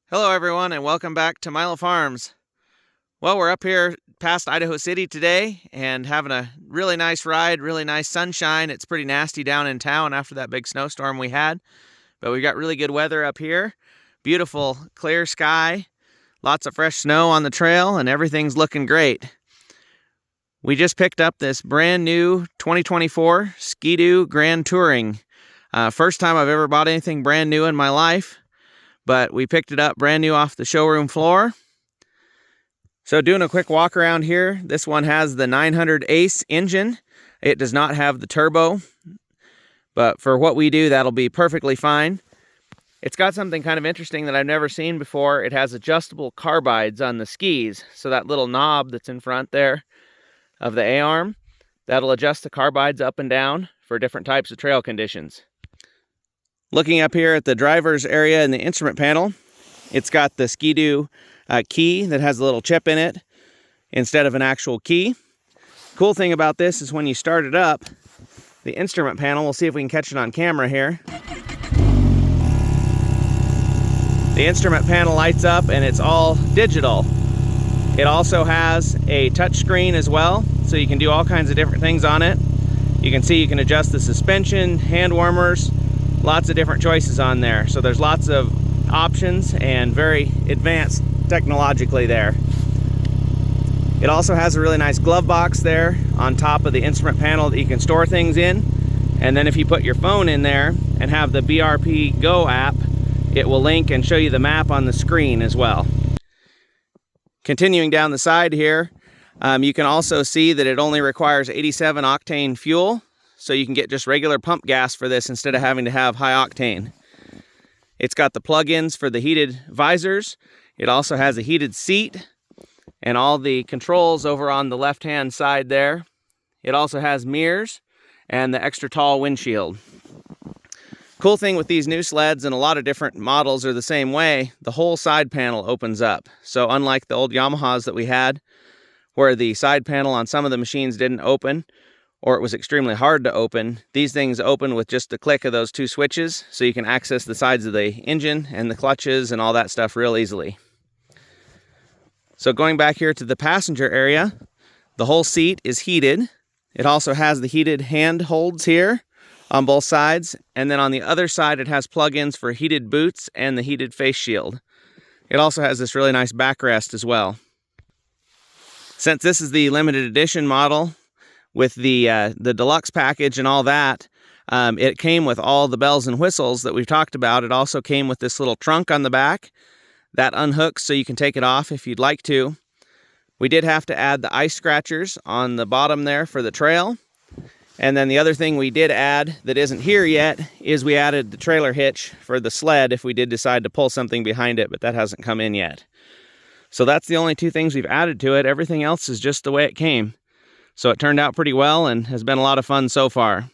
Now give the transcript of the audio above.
Hello everyone and welcome back to Milo Farms. Well, we're up here past Idaho City today and having a really nice ride, really nice sunshine. It's pretty nasty down in town after that big snowstorm we had, but we got really good weather up here. Beautiful clear sky, lots of fresh snow on the trail, and everything's looking great. We just picked up this brand new 2024 Ski-Doo Grand Touring. First time I've ever bought anything brand new in my life. But we picked it up brand new off the showroom floor. So doing a quick walk around here, this one has the 900 Ace engine. It does not have the turbo, but for what we do, that'll be perfectly fine. It's got something kind of interesting that I've never seen before. It has adjustable carbides on the skis. So that little knob that's in front there of the A-arm, that'll adjust the carbides up and down for different types of trail conditions. Looking up here at the driver's area in the instrument panel, it's got the Ski-Doo key that has a little chip in it instead of an actual key. Cool thing about this is when you start it up, the instrument panel, we'll see if we can catch it on camera here. The instrument panel lights up and it's all digital. It also has a touch screen as well, so you can do all kinds of different things on it. You can see you can adjust the suspension, hand warmers, lots of different choices on there. So there's lots of options and very advanced technologically there. It also has a really nice glove box there on top of the instrument panel that you can store things in. And then if you put your phone in there and have the BRP Go app, it will link and show you the map on the screen as well. Continuing down the side here, you can also see that it only requires 87 octane fuel. So you can get just regular pump gas for this instead of having to have high octane. It's got the plug-ins for the heated visors. It also has a heated seat and all the controls over on the left-hand side there. It also has mirrors and the extra tall windshield. Cool thing with these new sleds, and a lot of different models are the same way, the whole side panel opens up. So unlike the old Yamahas that we had, where the side panel on some of the machines didn't open, or it was extremely hard to open, these things open with just the click of those two switches, so you can access the sides of the engine and the clutches and all that stuff real easily. So going back here to the passenger area, the whole seat is heated. It also has the heated hand holds here on both sides, and then on the other side it has plug-ins for heated boots and the heated face shield. It also has this really nice backrest as well. Since this is the limited edition model, with the deluxe package and all that, it came with all the bells and whistles that we've talked about. It also came with this little trunk on the back that unhooks so you can take it off if you'd like to. We did have to add the ice scratchers on the bottom there for the trail. And then the other thing we did add that isn't here yet is we added the trailer hitch for the sled if we did decide to pull something behind it, but that hasn't come in yet. So that's the only two things we've added to it. Everything else is just the way it came. So it turned out pretty well and has been a lot of fun so far.